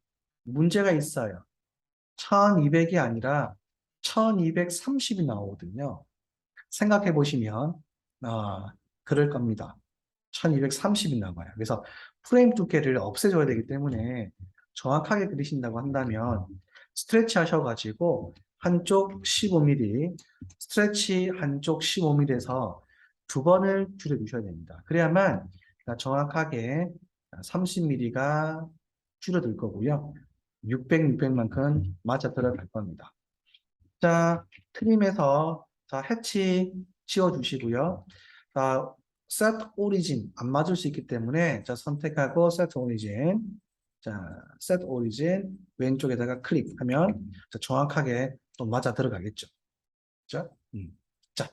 문제가 있어요. 1200이 아니라 1230이 나오거든요. 생각해 보시면, 그럴 겁니다. 1230이 나와요. 그래서 프레임 두께를 없애줘야 되기 때문에 정확하게 그리신다고 한다면 스트레치 하셔가지고 한쪽 15mm, 스트레치 한쪽 15mm에서 두 번을 줄여주셔야 됩니다. 그래야만 정확하게 30mm가 줄어들 거고요. 600만큼 맞아 들어갈 겁니다. 자, 트림에서 자, 해치 지워주시고요. 자, set origin 안 맞을 수 있기 때문에 자, 선택하고 set origin. 자, set origin 왼쪽에다가 클릭하면 자, 정확하게 또 맞아 들어가겠죠. 그죠? 자,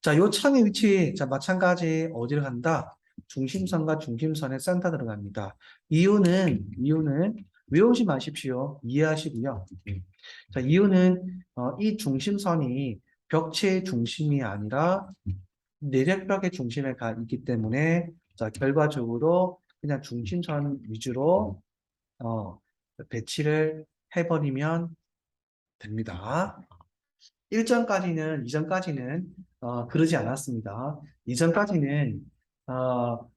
자, 요 창의 위치 자, 마찬가지 어디를 간다? 중심선과 중심선의 센터 들어갑니다. 이유는 외우지 마십시오. 이해하시고요. 자, 이유는 이 중심선이 벽체의 중심이 아니라 내력벽의 중심에 가 있기 때문에 자, 결과적으로 그냥 중심선 위주로 배치를 해버리면 됩니다. 이전까지는 그러지 않았습니다. 이전까지는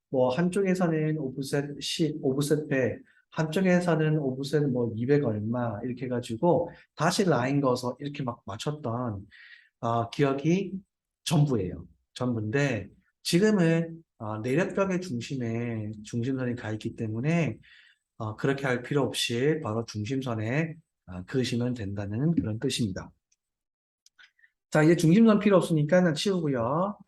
뭐 한쪽에서는 오브셋 10, 오브셋 100, 한쪽에서는 오브셋 뭐 200 얼마 이렇게 해가지고 다시 라인 그어서 이렇게 막 맞췄던 기억이 전부예요. 전부인데 지금은 내력벽의 중심에 중심선이 가 있기 때문에 그렇게 할 필요 없이 바로 중심선에 그으시면 된다는 그런 뜻입니다. 자, 이제 중심선 필요 없으니까 치우고요.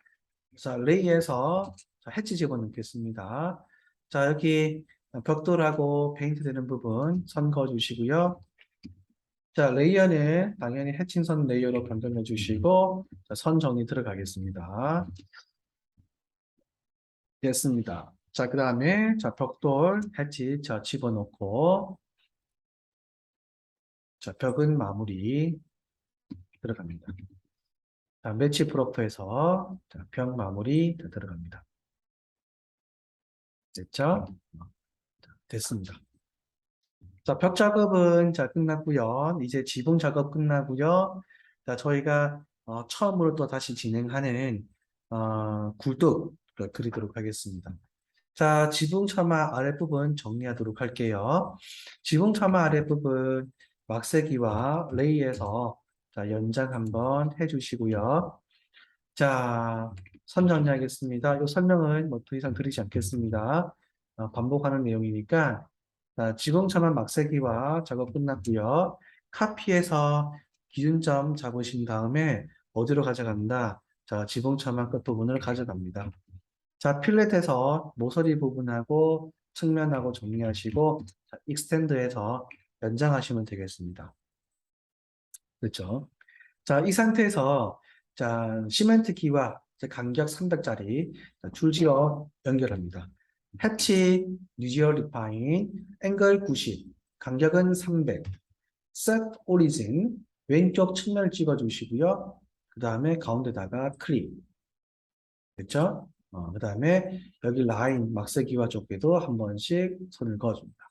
자, 레이에서 자, 해치 집어넣겠습니다. 자, 여기 벽돌하고 페인트 되는 부분 선 그어주시고요. 자, 레이어는 당연히 해칭선 레이어로 변경해 주시고 자, 선 정리 들어가겠습니다. 됐습니다. 자, 그 다음에 자, 벽돌 해치 자, 집어넣고 자, 벽은 마무리 들어갑니다. 자, 매치 프로프에서 자, 벽 마무리 들어갑니다. 됐죠? 됐습니다. 자, 벽 작업은 자, 끝났고요. 이제 지붕 작업 끝나고요. 자, 저희가 처음으로 또 다시 진행하는 굴뚝을 그리도록 하겠습니다. 자, 지붕 처마 아랫부분 정리하도록 할게요. 지붕 처마 아랫부분 막세기와 레이에서 자, 연장 한번 해주시고요. 자, 선 정리하겠습니다. 이 설명은 뭐 더 이상 드리지 않겠습니다. 반복하는 내용이니까 지붕처만 막세기와 작업 끝났고요. 카피해서 기준점 잡으신 다음에 어디로 가져간다? 자, 지붕처만 끝부분을 가져갑니다. 자, 필렛에서 모서리 부분하고 측면하고 정리하시고 자, 익스텐드해서 연장하시면 되겠습니다. 그렇죠? 자, 이 상태에서 자, 시멘트 기와 간격 300짜리 줄지어 연결합니다. 해치, 뉴지얼 리파인, 앵글 90, 간격은 300, 셋 오리진, 왼쪽 측면을 찍어주시고요. 그 다음에 가운데다가 클립, 됐죠? 그 다음에 여기 라인, 막세기와 쪽에도 한 번씩 손을 그어줍니다.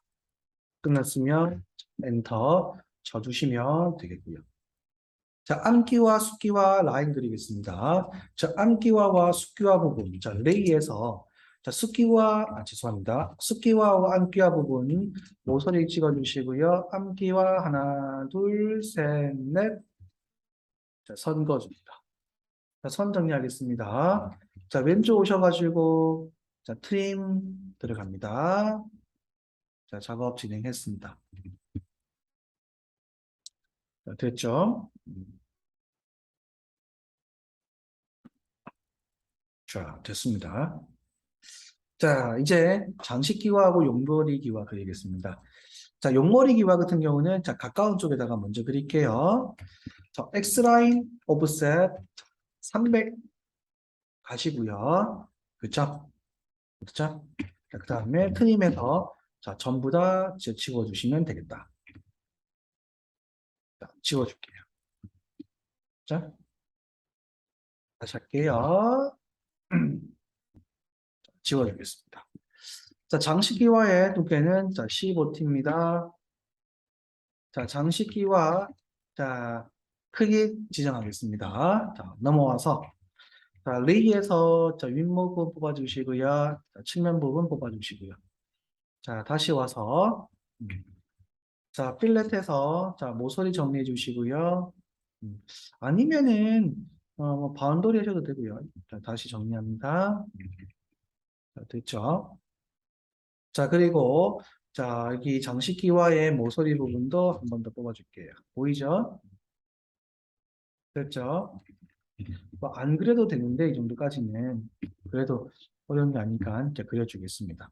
끝났으면 엔터 쳐주시면 되겠고요. 자, 암기와 숫기와 라인 그리겠습니다. 자, 암기와와 숫기와 부분. 자, 레이에서 자, 죄송합니다. 숫기와와 암기와 부분 모서리 찍어주시고요. 암기와 하나, 둘, 셋, 넷. 자, 선 그어줍니다. 자, 선 정리하겠습니다. 자, 왼쪽 오셔가지고 자, 트림 들어갑니다. 자, 작업 진행했습니다. 자, 됐죠? 자, 됐습니다. 자, 이제 장식기와하고 용머리기와 그리겠습니다. 자, 용머리기와 같은 경우는 자, 가까운 쪽에다가 먼저 그릴게요. 자, X라인 오프셋 300 가시고요. 그쵸? 그쵸? 자, 그 다음에 트림에서 자, 전부 다 지워주시면 되겠다. 자, 지워줄게요. 자, 다시 할게요. 지워주겠습니다. 자, 장식기와의 두께는 자, 15T입니다. 자, 장식기와 자, 크기 지정하겠습니다. 자, 넘어와서 자, 레이에서 자, 윗부분 뽑아주시고요. 자, 측면 부분 뽑아주시고요. 자, 다시 와서 자, 필렛에서 자, 모서리 정리해 주시고요. 음, 아니면은 뭐 바운더리 하셔도 되고요. 자, 다시 정리합니다. 자, 됐죠? 자, 그리고 자, 여기 장식기와의 모서리 부분도 한 번 더 뽑아줄게요. 보이죠? 됐죠? 뭐 안 그려도 되는데 이 정도까지는 그래도 어려운 게 아니까 이제 그려주겠습니다.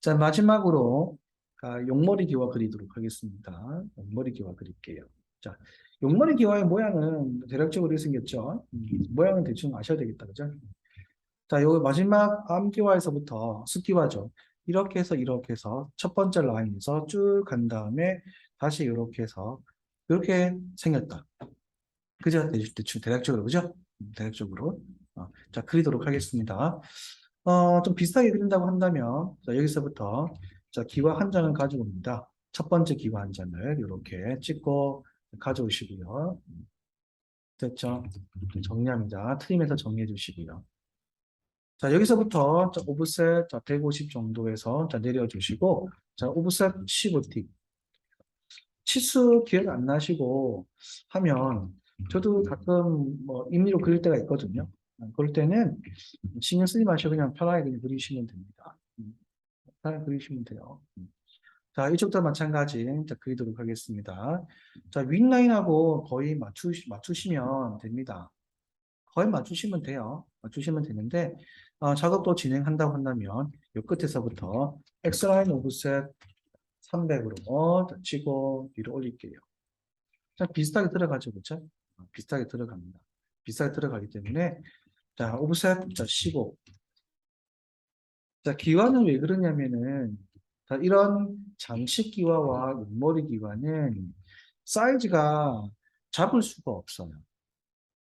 자, 마지막으로 용머리 기와 그리도록 하겠습니다. 용머리 기와 그릴게요. 자, 용머리 기와의 모양은 대략적으로 이렇게 생겼죠. 모양은 대충 아셔야 되겠다, 그죠? 자, 요 마지막 암기와에서부터 숫기와죠. 이렇게 해서 첫 번째 라인에서 쭉 간 다음에 다시 이렇게 해서 이렇게 생겼다. 그죠? 대충 대략적으로, 그죠? 대략적으로. 자, 그리도록 하겠습니다. 좀 비슷하게 그린다고 한다면, 자, 여기서부터, 자, 기와 한 장을 가지고 옵니다. 첫 번째 기와 한 장을 이렇게 찍고 가져오시고요. 됐죠? 정리합니다. 트림에서 정리해 주시고요. 자, 여기서부터, 자, 오브셋, 자, 150 정도에서, 자, 내려주시고, 자, 오브셋 15틱. 치수 기억 안 나시고 하면, 저도 가끔 뭐 임의로 그릴 때가 있거든요. 그럴 때는 신경 쓰지 마시고 그냥 편하게 그냥 그리시면 됩니다. 편하게 그리시면 돼요. 자, 이쪽도 마찬가지 자, 그리도록 하겠습니다. 자, 윗라인하고 거의 맞추시면 됩니다. 거의 맞추시면 돼요. 맞추시면 되는데, 작업도 진행한다고 한다면, 이 끝에서부터 X라인 오브셋 300으로 치고 위로 올릴게요. 자, 비슷하게 들어가죠, 그렇죠? 비슷하게 들어갑니다. 비슷하게 들어가기 때문에 자, 오브셋 자, 15. 자, 기와는 왜 그러냐면은 자, 이런 장식 기와와 옆머리 기와는 사이즈가 잡을 수가 없어요.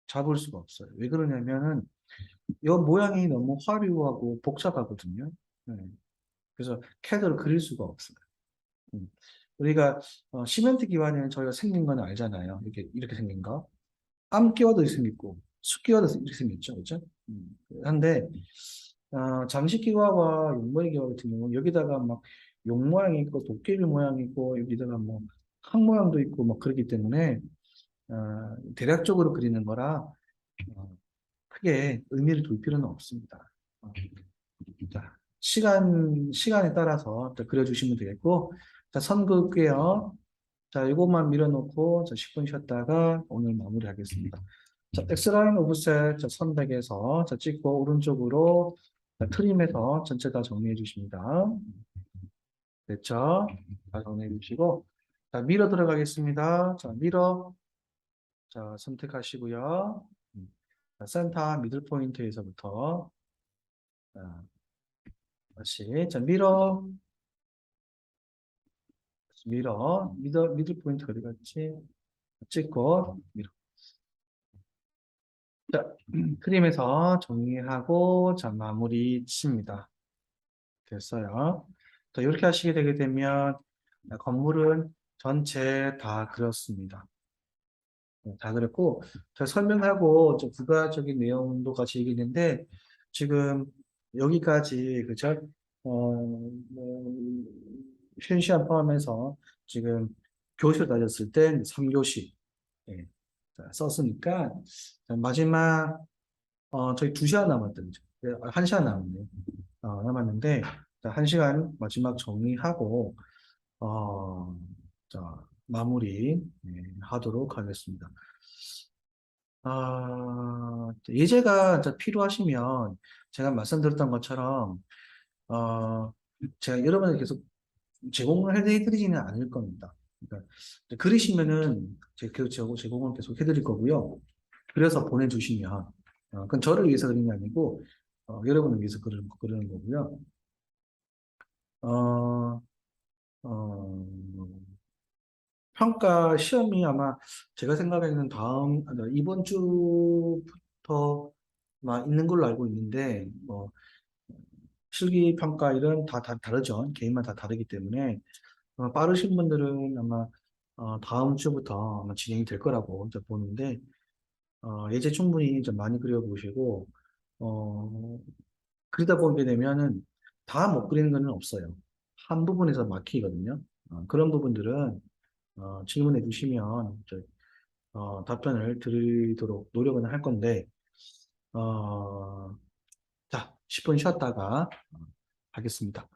잡을 수가 없어요. 왜 그러냐면은 이 모양이 너무 화려하고 복잡하거든요. 네. 그래서 캐드를 그릴 수가 없어요. 음. 우리가 시멘트 기반에 저희가 생긴 건 알잖아요. 이렇게 생긴 거. 암 기와도 생겼고, 숲 기와도 이렇게 생겼죠. 그죠? 한데, 장식 기와와 용모의 기와 같은 경우는 여기다가 막 용 모양이 있고, 도깨비 모양이 있고, 여기다가 뭐, 항 모양도 있고, 막 그렇기 때문에, 대략적으로 그리는 거라, 어, 크게 의미를 둘 필요는 없습니다. 어, 자, 시간에 따라서 또 그려주시면 되겠고, 자, 선 그을게요. 자, 이것만 밀어놓고, 자, 10분 쉬었다가 오늘 마무리하겠습니다. 자, X라인 오브셋, 자, 선택해서, 자, 찍고, 오른쪽으로, 자, 트림해서 전체 다 정리해 주십니다. 됐죠? 다 정리해 주시고, 자, 미러 들어가겠습니다. 자, 미러, 자, 선택하시고요. 자, 센터 미들 포인트에서부터, 자, 다시, 자, 미들 포인트 어디 갔지? 찍고, 미러. 자, 크림에서 정리하고, 자, 마무리 칩니다. 됐어요. 자, 이렇게 하시게 되게 되면, 건물은 전체 다 그렸습니다. 네, 다 그렸고, 제가 설명하고, 좀 부가적인 내용도 같이 얘기했는데, 지금 여기까지, 그죠? 뭐, 쉬는 시간 포함해서 지금 교실 다녔을 때 3교시, 예, 자, 썼으니까, 자, 마지막 저희 2시간 남았던죠. 1시간 남았네요. 남았는데, 자, 1시간 마지막 정리하고, 어, 자, 마무리 하도록 하겠습니다. 예제가 이제 필요하시면, 제가 말씀드렸던 것처럼, 어, 제가 여러분에게 계속 제공을 해드리지는 않을 겁니다. 그러니까, 이제 그러시면은, 제공을 계속 해드릴 거고요. 그래서 보내주시면, 그건 저를 위해서 그런 게 아니고, 여러분을 위해서 그러는 거고요. 어, 어, 평가 시험이 아마 제가 생각에는 이번 주부터 있는 걸로 알고 있는데, 뭐, 실기 평가 이런 다 다르죠. 개인마다 다 다르기 때문에, 빠르신 분들은 아마, 다음 주부터 아마 진행이 될 거라고 이제 보는데, 예제 충분히 좀 많이 그려보시고, 어, 그러다 보게 되면은 다 못 그리는 건 없어요. 한 부분에서 막히거든요. 그런 부분들은 질문해 주시면 답변을 드리도록 노력은 할 건데, 자, 10분 쉬었다가 하겠습니다.